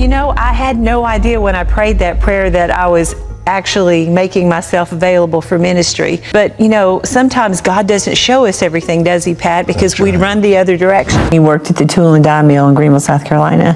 I had no idea when I prayed that prayer that I was actually making myself available for ministry. But, sometimes God doesn't show us everything, does he, Pat? Because we'd run the other direction. He worked at the tool and die mill in Greenville, South Carolina.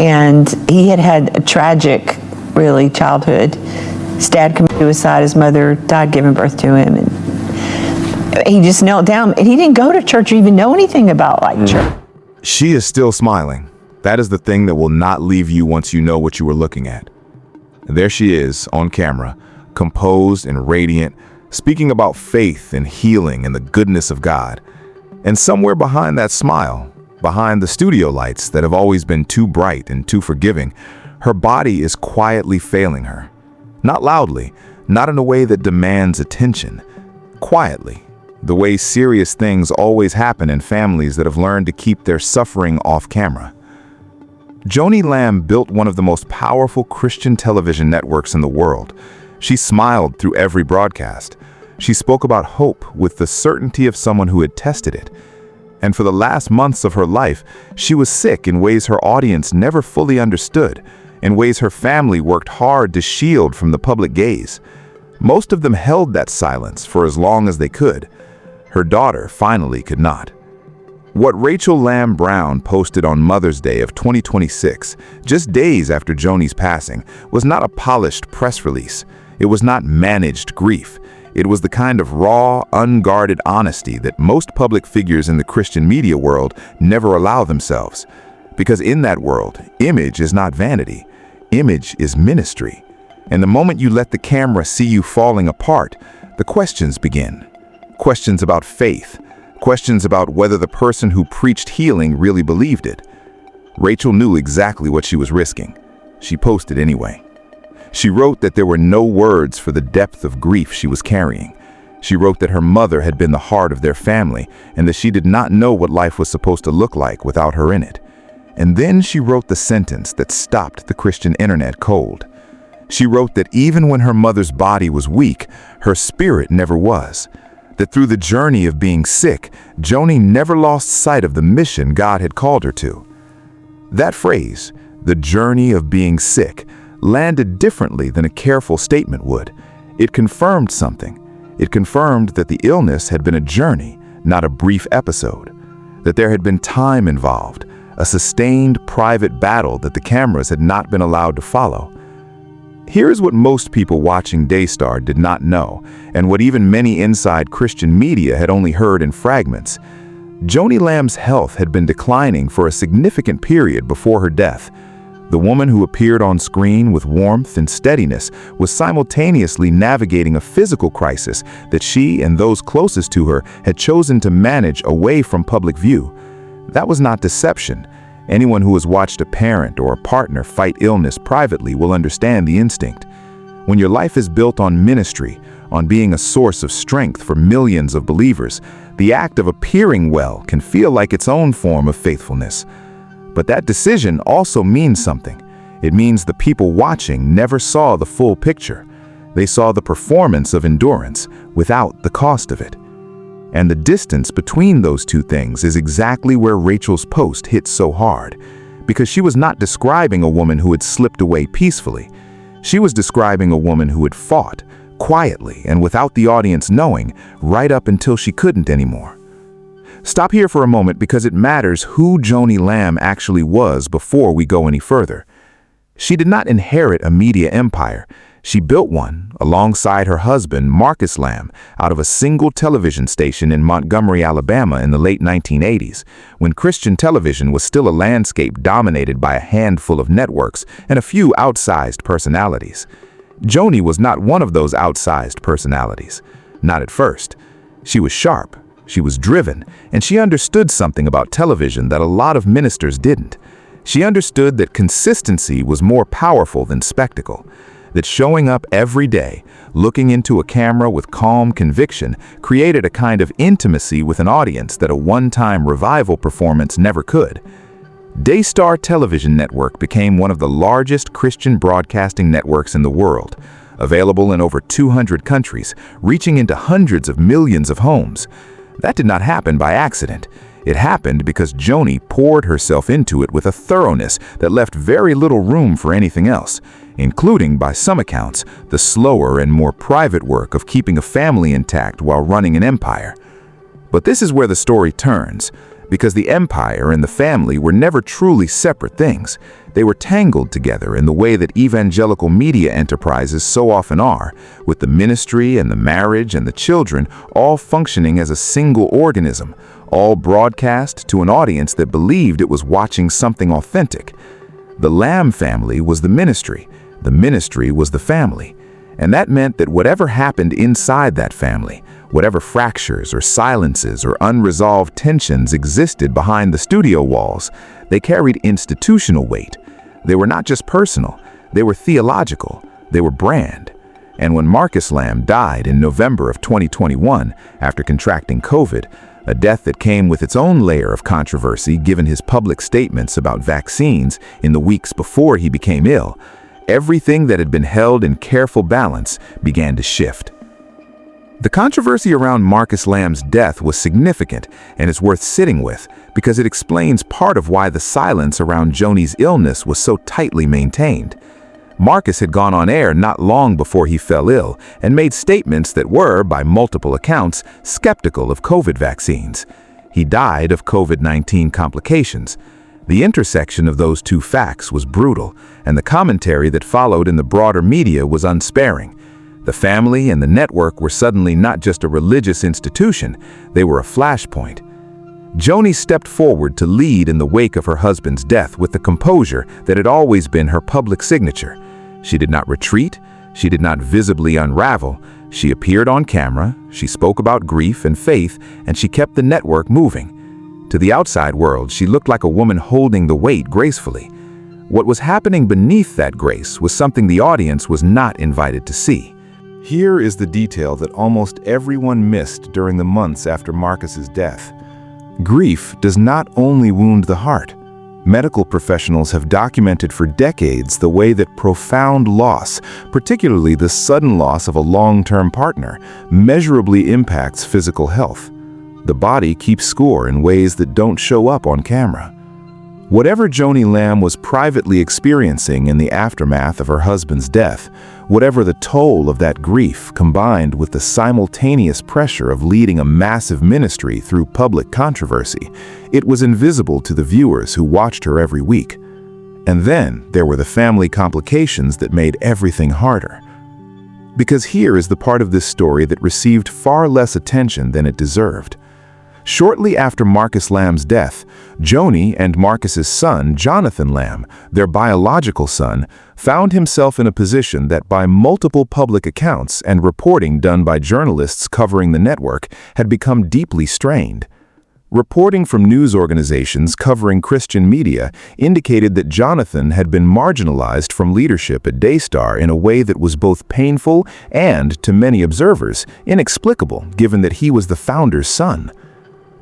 And he had a tragic, really, childhood. His dad committed suicide. His mother died giving birth to him. And he just knelt down. And he didn't go to church or even know anything about, church. She is still smiling. That is the thing that will not leave you once you know what you were looking at. There she is, on camera, composed and radiant, speaking about faith and healing and the goodness of God. And somewhere behind that smile, behind the studio lights that have always been too bright and too forgiving, her body is quietly failing her. Not loudly, not in a way that demands attention. Quietly, the way serious things always happen in families that have learned to keep their suffering off camera. Joni Lamb built one of the most powerful Christian television networks in the world. She smiled through every broadcast. She spoke about hope with the certainty of someone who had tested it. And for the last months of her life, she was sick in ways her audience never fully understood, in ways her family worked hard to shield from the public gaze. Most of them held that silence for as long as they could. Her daughter finally could not. What Rachel Lamb Brown posted on Mother's Day of 2026, just days after Joni's passing, was not a polished press release. It was not managed grief. It was the kind of raw, unguarded honesty that most public figures in the Christian media world never allow themselves. Because in that world, image is not vanity. Image is ministry. And the moment you let the camera see you falling apart, the questions begin. Questions about faith. Questions about whether the person who preached healing really believed it. Rachel knew exactly what she was risking. She posted anyway. She wrote that there were no words for the depth of grief she was carrying. She wrote that her mother had been the heart of their family and that she did not know what life was supposed to look like without her in it. And then she wrote the sentence that stopped the Christian internet cold. She wrote that even when her mother's body was weak, her spirit never was. That through the journey of being sick, Joni never lost sight of the mission God had called her to. That phrase, the journey of being sick, landed differently than a careful statement would. It confirmed something. It confirmed that the illness had been a journey, not a brief episode. That there had been time involved, a sustained private battle that the cameras had not been allowed to follow. Here's what most people watching Daystar did not know, and what even many inside Christian media had only heard in fragments. Joni Lamb's health had been declining for a significant period before her death. The woman who appeared on screen with warmth and steadiness was simultaneously navigating a physical crisis that she and those closest to her had chosen to manage away from public view. That was not deception. Anyone who has watched a parent or a partner fight illness privately will understand the instinct. When your life is built on ministry, on being a source of strength for millions of believers, the act of appearing well can feel like its own form of faithfulness. But that decision also means something. It means the people watching never saw the full picture. They saw the performance of endurance without the cost of it. And the distance between those two things is exactly where Rachel's post hit so hard, because she was not describing a woman who had slipped away peacefully. She was describing a woman who had fought, quietly and without the audience knowing, right up until she couldn't anymore. Stop here for a moment because it matters who Joni Lamb actually was before we go any further. She did not inherit a media empire. She built one alongside her husband, Marcus Lamb, out of a single television station in Montgomery, Alabama in the late 1980s, when Christian television was still a landscape dominated by a handful of networks and a few outsized personalities. Joni was not one of those outsized personalities. Not at first. She was sharp, she was driven, and she understood something about television that a lot of ministers didn't. She understood that consistency was more powerful than spectacle. That showing up every day, looking into a camera with calm conviction, created a kind of intimacy with an audience that a one-time revival performance never could. Daystar Television Network became one of the largest Christian broadcasting networks in the world, available in over 200 countries, reaching into hundreds of millions of homes. That did not happen by accident. It happened because Joni poured herself into it with a thoroughness that left very little room for anything else, including, by some accounts, the slower and more private work of keeping a family intact while running an empire. But this is where the story turns, because the empire and the family were never truly separate things. They were tangled together in the way that evangelical media enterprises so often are, with the ministry and the marriage and the children all functioning as a single organism, all broadcast to an audience that believed it was watching something authentic. The Lamb family was the ministry was the family, and that meant that whatever happened inside that family, whatever fractures or silences or unresolved tensions existed behind the studio walls, they carried institutional weight. They were not just personal, they were theological, they were brand. And when Marcus Lamb died in November of 2021 after contracting COVID, a death that came with its own layer of controversy given his public statements about vaccines in the weeks before he became ill, everything that had been held in careful balance began to shift. The controversy around Marcus Lamb's death was significant and is worth sitting with because it explains part of why the silence around Joni's illness was so tightly maintained. Marcus had gone on air not long before he fell ill and made statements that were, by multiple accounts, skeptical of COVID vaccines. He died of COVID-19 complications. The intersection of those two facts was brutal, and the commentary that followed in the broader media was unsparing. The family and the network were suddenly not just a religious institution, they were a flashpoint. Joni stepped forward to lead in the wake of her husband's death with the composure that had always been her public signature. She did not retreat, she did not visibly unravel. She appeared on camera, she spoke about grief and faith, and she kept the network moving. To the outside world, she looked like a woman holding the weight gracefully. What was happening beneath that grace was something the audience was not invited to see. Here is the detail that almost everyone missed during the months after Marcus's death. Grief does not only wound the heart. Medical professionals have documented for decades the way that profound loss, particularly the sudden loss of a long-term partner, measurably impacts physical health. The body keeps score in ways that don't show up on camera. Whatever Joni Lamb was privately experiencing in the aftermath of her husband's death, whatever the toll of that grief combined with the simultaneous pressure of leading a massive ministry through public controversy, it was invisible to the viewers who watched her every week. And then there were the family complications that made everything harder. Because here is the part of this story that received far less attention than it deserved. Shortly after Marcus Lamb's death, Joni and Marcus's son, Jonathan Lamb, their biological son, found himself in a position that by multiple public accounts and reporting done by journalists covering the network had become deeply strained. Reporting from news organizations covering Christian media indicated that Jonathan had been marginalized from leadership at Daystar in a way that was both painful and, to many observers, inexplicable given that he was the founder's son.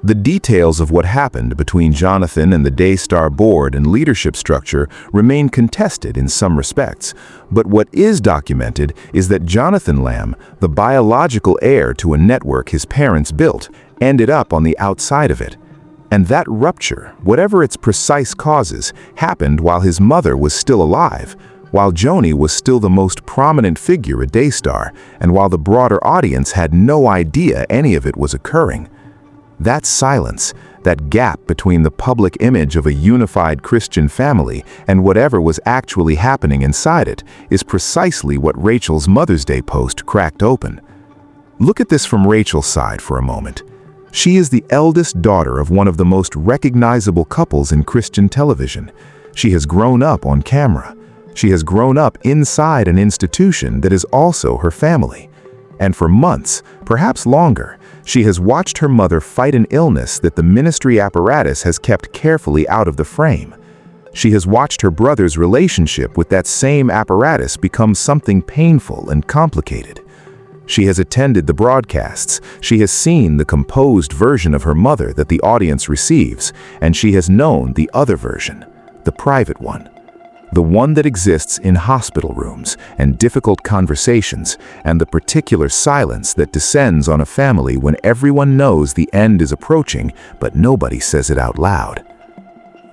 The details of what happened between Jonathan and the Daystar board and leadership structure remain contested in some respects, but what is documented is that Jonathan Lamb, the biological heir to a network his parents built, ended up on the outside of it. And that rupture, whatever its precise causes, happened while his mother was still alive, while Joni was still the most prominent figure at Daystar, and while the broader audience had no idea any of it was occurring. That silence, that gap between the public image of a unified Christian family and whatever was actually happening inside it, is precisely what Rachel's Mother's Day post cracked open. Look at this from Rachel's side for a moment. She is the eldest daughter of one of the most recognizable couples in Christian television. She has grown up on camera. She has grown up inside an institution that is also her family. And for months, perhaps longer, she has watched her mother fight an illness that the ministry apparatus has kept carefully out of the frame. She has watched her brother's relationship with that same apparatus become something painful and complicated. She has attended the broadcasts, she has seen the composed version of her mother that the audience receives, and she has known the other version, the private one. the one that exists in hospital rooms and difficult conversations, and the particular silence that descends on a family when everyone knows the end is approaching, but nobody says it out loud.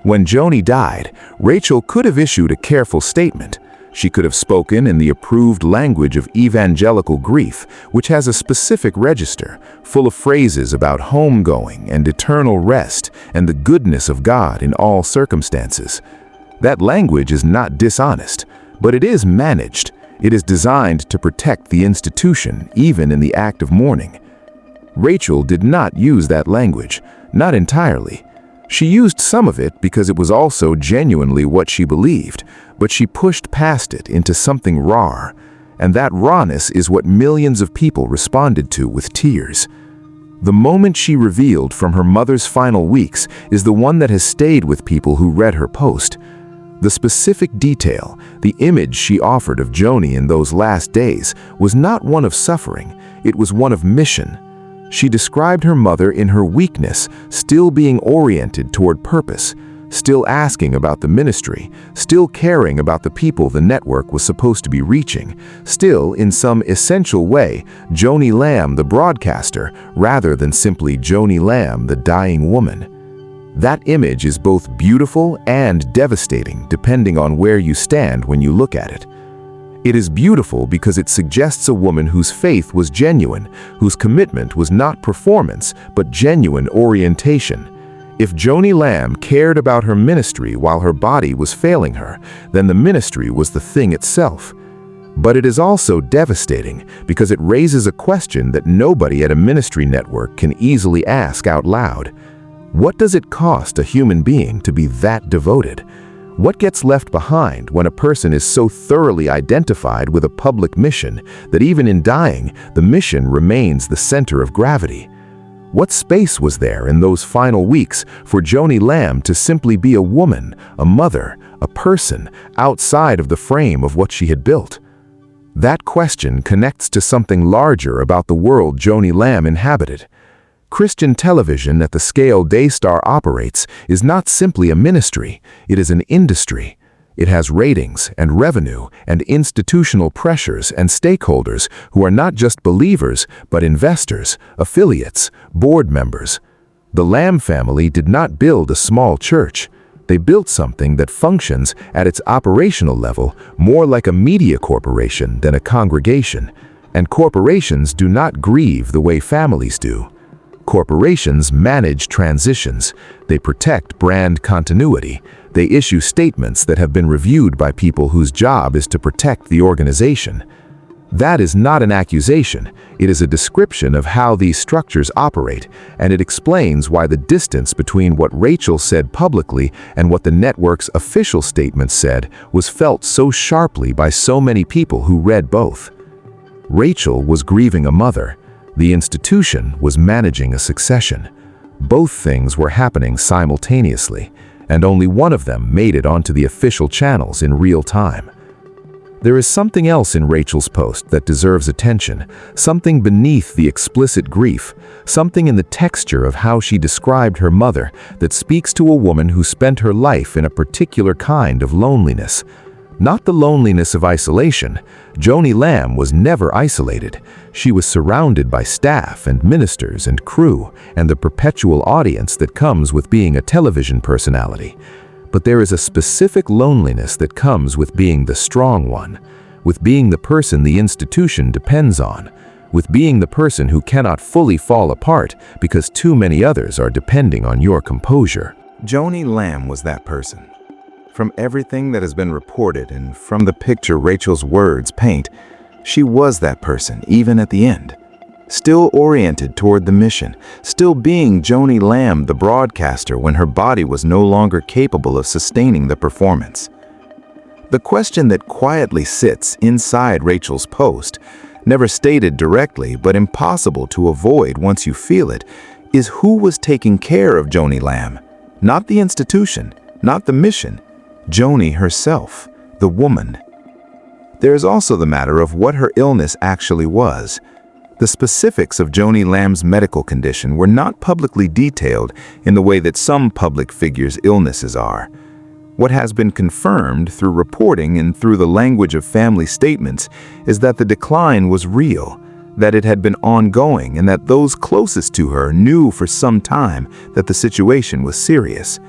When Joni died, Rachel could have issued a careful statement. She could have spoken in the approved language of evangelical grief, which has a specific register, full of phrases about homegoing and eternal rest and the goodness of God in all circumstances. That language is not dishonest, but it is managed. It is designed to protect the institution, even in the act of mourning. Rachel did not use that language, not entirely. She used some of it because it was also genuinely what she believed, but she pushed past it into something raw, and that rawness is what millions of people responded to with tears. The moment she revealed from her mother's final weeks is the one that has stayed with people who read her post. The specific detail, the image she offered of Joni in those last days, was not one of suffering, it was one of mission. She described her mother in her weakness, still being oriented toward purpose, still asking about the ministry, still caring about the people the network was supposed to be reaching, still, in some essential way, Joni Lamb the broadcaster, rather than simply Joni Lamb the dying woman. That image is both beautiful and devastating depending on where you stand when you look at it. It is beautiful because it suggests a woman whose faith was genuine, whose commitment was not performance, but genuine orientation. If Joni Lamb cared about her ministry while her body was failing her, then the ministry was the thing itself. But it is also devastating because it raises a question that nobody at a ministry network can easily ask out loud. What does it cost a human being to be that devoted? What gets left behind when a person is so thoroughly identified with a public mission that even in dying, the mission remains the center of gravity? What space was there in those final weeks for Joni Lamb to simply be a woman, a mother, a person, outside of the frame of what she had built? That question connects to something larger about the world Joni Lamb inhabited. Christian television at the scale Daystar operates is not simply a ministry, it is an industry. It has ratings and revenue and institutional pressures and stakeholders who are not just believers, but investors, affiliates, board members. The Lamb family did not build a small church. They built something that functions at its operational level more like a media corporation than a congregation. And corporations do not grieve the way families do. Corporations manage transitions. They protect brand continuity. They issue statements that have been reviewed by people whose job is to protect the organization. That is not an accusation. It is a description of how these structures operate, and it explains why the distance between what Rachel said publicly and what the network's official statement said was felt so sharply by so many people who read both. Rachel was grieving a mother. The institution was managing a succession. Both things were happening simultaneously, and only one of them made it onto the official channels in real time. There is something else in Rachel's post that deserves attention, something beneath the explicit grief, something in the texture of how she described her mother that speaks to a woman who spent her life in a particular kind of loneliness. Not the loneliness of isolation. Joni Lamb was never isolated. She was surrounded by staff and ministers and crew and the perpetual audience that comes with being a television personality. But there is a specific loneliness that comes with being the strong one, with being the person the institution depends on, with being the person who cannot fully fall apart because too many others are depending on your composure. Joni Lamb was that person. From everything that has been reported and from the picture Rachel's words paint, she was that person even at the end. Still oriented toward the mission, still being Joni Lamb the broadcaster when her body was no longer capable of sustaining the performance. The question that quietly sits inside Rachel's post, never stated directly but impossible to avoid once you feel it, is who was taking care of Joni Lamb? Not the institution, not the mission. Joni herself, the woman. There is also the matter of what her illness actually was. The specifics of Joni Lamb's medical condition were not publicly detailed in the way that some public figures' illnesses are. What has been confirmed through reporting and through the language of family statements is that the decline was real, that it had been ongoing, and that those closest to her knew for some time that the situation was serious.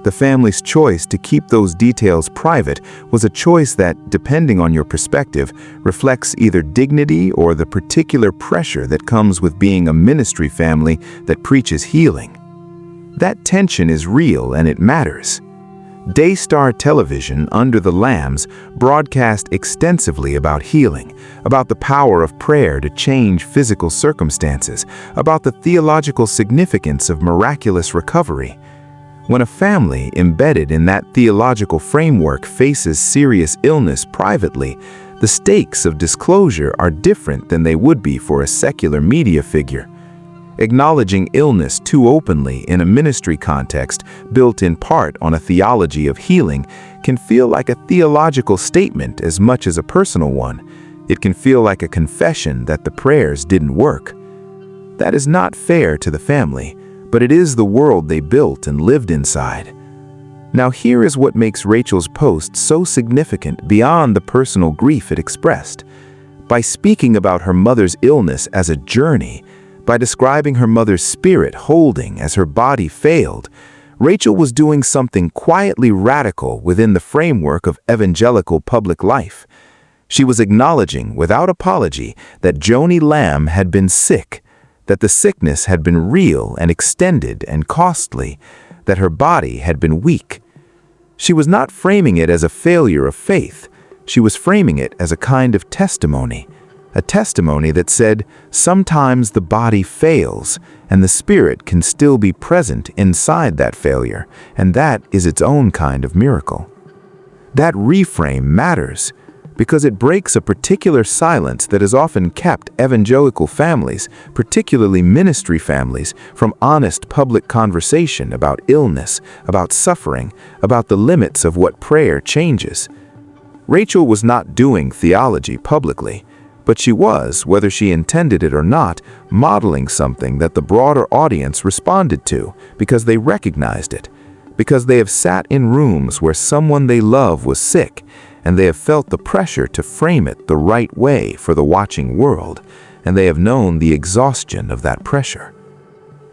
The family's choice to keep those details private was a choice that, depending on your perspective, reflects either dignity or the particular pressure that comes with being a ministry family that preaches healing. That tension is real and it matters. Daystar Television, under the Lambs, broadcast extensively about healing, about the power of prayer to change physical circumstances, about the theological significance of miraculous recovery. When a family embedded in that theological framework faces serious illness privately, the stakes of disclosure are different than they would be for a secular media figure. Acknowledging illness too openly in a ministry context built in part on a theology of healing can feel like a theological statement as much as a personal one. It can feel like a confession that the prayers didn't work. That is not fair to the family, but it is the world they built and lived inside. Now here is what makes Rachel's post so significant beyond the personal grief it expressed. By speaking about her mother's illness as a journey, by describing her mother's spirit holding as her body failed, Rachel was doing something quietly radical within the framework of evangelical public life. She was acknowledging, without apology, that Joni Lamb had been sick, that the sickness had been real and extended and costly, that her body had been weak. She was not framing it as a failure of faith. She was framing it as a kind of testimony, a testimony that said, sometimes the body fails, and the spirit can still be present inside that failure, and that is its own kind of miracle. That reframe matters, because it breaks a particular silence that has often kept evangelical families, particularly ministry families, from honest public conversation about illness, about suffering, about the limits of what prayer changes. Rachel was not doing theology publicly, but she was, whether she intended it or not, modeling something that the broader audience responded to because they recognized it, because they have sat in rooms where someone they love was sick, and they have felt the pressure to frame it the right way for the watching world, and they have known the exhaustion of that pressure.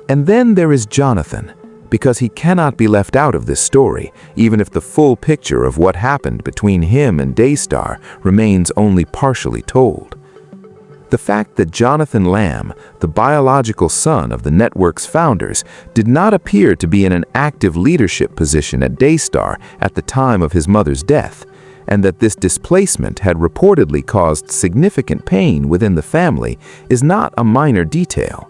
And then there is Jonathan, because he cannot be left out of this story, even if the full picture of what happened between him and Daystar remains only partially told. The fact that Jonathan Lamb, the biological son of the network's founders, did not appear to be in an active leadership position at Daystar at the time of his mother's death, and that this displacement had reportedly caused significant pain within the family, is not a minor detail.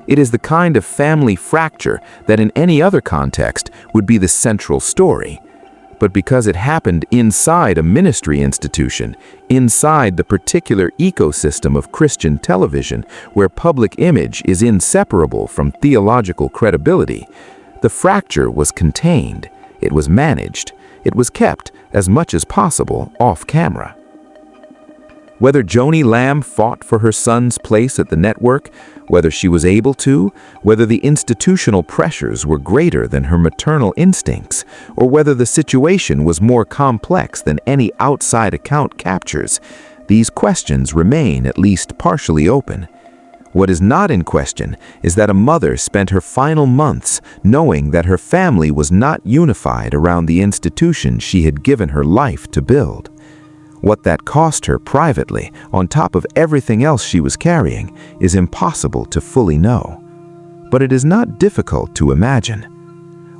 It is the kind of family fracture that in any other context would be the central story. But because it happened inside a ministry institution, inside the particular ecosystem of Christian television, where public image is inseparable from theological credibility, the fracture was contained, it was managed, it was kept, as much as possible, off camera. Whether Joni Lamb fought for her son's place at the network, whether she was able to, whether the institutional pressures were greater than her maternal instincts, or whether the situation was more complex than any outside account captures, these questions remain at least partially open. What is not in question is that a mother spent her final months knowing that her family was not unified around the institution she had given her life to build. What that cost her privately, on top of everything else she was carrying, is impossible to fully know. But it is not difficult to imagine.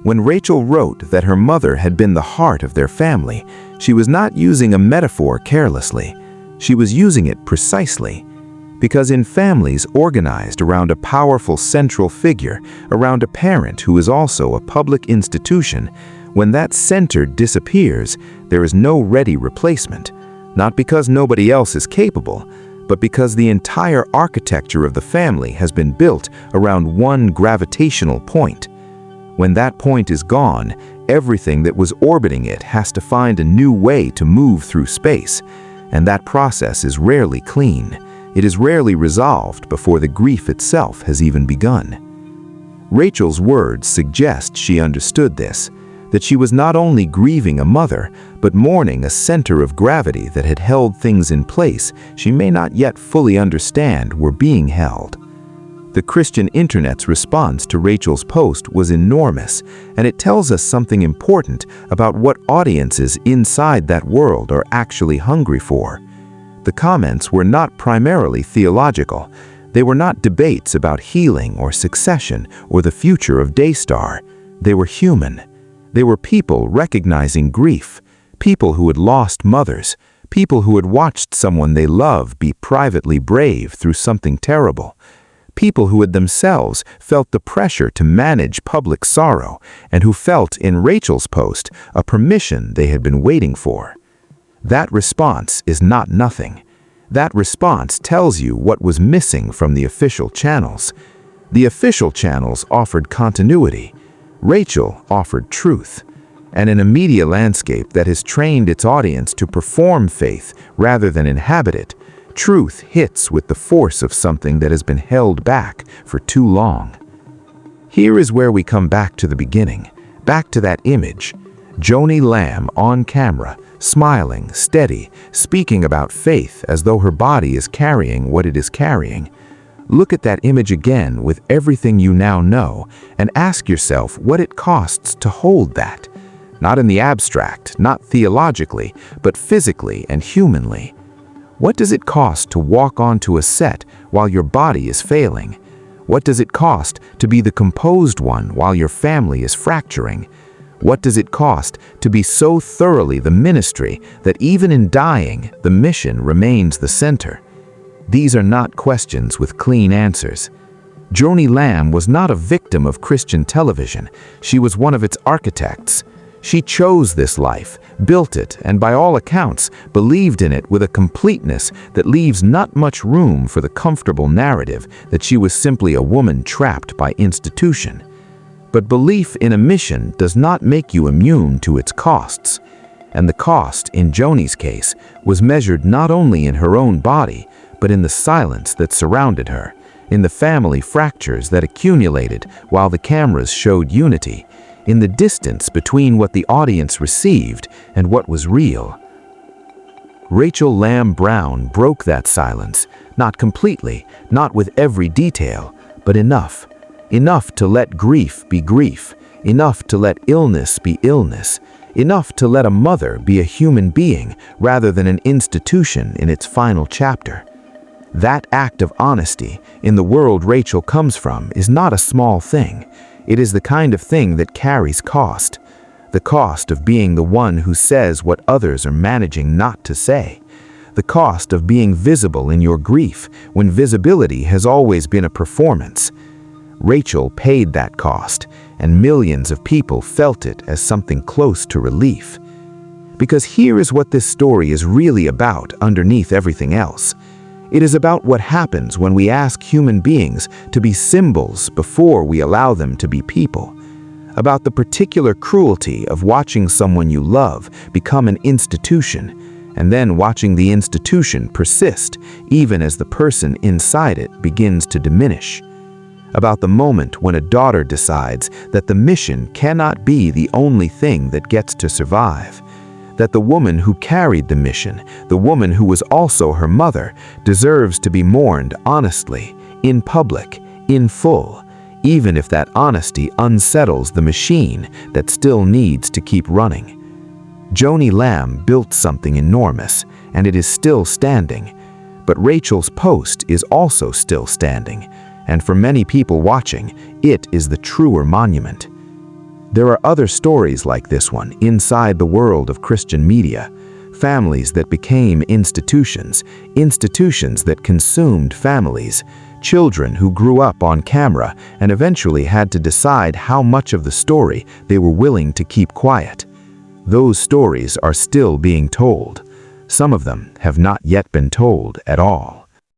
When Rachel wrote that her mother had been the heart of their family, she was not using a metaphor carelessly. She was using it precisely. Because in families organized around a powerful central figure, around a parent who is also a public institution, when that center disappears, there is no ready replacement. Not because nobody else is capable, but because the entire architecture of the family has been built around one gravitational point. When that point is gone, everything that was orbiting it has to find a new way to move through space, and that process is rarely clean. It is rarely resolved before the grief itself has even begun. Rachel's words suggest she understood this. that she was not only grieving a mother, but mourning a center of gravity that had held things in place she may not yet fully understand were being held. The Christian internet's response to Rachel's post was enormous, and it tells us something important about what audiences inside that world are actually hungry for. The comments were not primarily theological. They were not debates about healing or succession or the future of Daystar. They were human. They were people recognizing grief, people who had lost mothers, people who had watched someone they love be privately brave through something terrible, people who had themselves felt the pressure to manage public sorrow and who felt in Rachel's post a permission they had been waiting for. That response is not nothing. That response tells you what was missing from the official channels. The official channels offered continuity. Rachel offered truth. And in a media landscape that has trained its audience to perform faith rather than inhabit it, truth hits with the force of something that has been held back for too long. Here is where we come back to the beginning, back to that image. Joni Lamb on camera, smiling, steady, speaking about faith as though her body is carrying what it is carrying. Look at that image again with everything you now know and ask yourself what it costs to hold that. Not in the abstract, not theologically, but physically and humanly. What does it cost to walk onto a set while your body is failing? What does it cost to be the composed one while your family is fracturing? What does it cost to be so thoroughly the ministry that even in dying, the mission remains the center? These are not questions with clean answers. Joni Lamb was not a victim of Christian television. She was one of its architects. She chose this life, built it, and by all accounts, believed in it with a completeness that leaves not much room for the comfortable narrative that she was simply a woman trapped by institution. But belief in a mission does not make you immune to its costs. And the cost, in Joni's case, was measured not only in her own body, but in the silence that surrounded her, in the family fractures that accumulated while the cameras showed unity, in the distance between what the audience received and what was real. Rachel Lamb Brown broke that silence, not completely, not with every detail, but enough. Enough to let grief be grief, enough to let illness be illness, enough to let a mother be a human being rather than an institution in its final chapter. That act of honesty in the world Rachel comes from is not a small thing. It is the kind of thing that carries cost. The cost of being the one who says what others are managing not to say. The cost of being visible in your grief when visibility has always been a performance. Rachel paid that cost, and millions of people felt it as something close to relief. Because here is what this story is really about underneath everything else. It is about what happens when we ask human beings to be symbols before we allow them to be people. About the particular cruelty of watching someone you love become an institution, and then watching the institution persist even as the person inside it begins to diminish. About the moment when a daughter decides that the mission cannot be the only thing that gets to survive. That the woman who carried the mission, the woman who was also her mother, deserves to be mourned honestly, in public, in full, even if that honesty unsettles the machine that still needs to keep running. Joni Lamb built something enormous, and it is still standing. But Rachel's post is also still standing, and for many people watching, it is the truer monument. There are other stories like this one inside the world of Christian media. Families that became institutions, institutions that consumed families, children who grew up on camera and eventually had to decide how much of the story they were willing to keep quiet. Those stories are still being told. Some of them have not yet been told at all.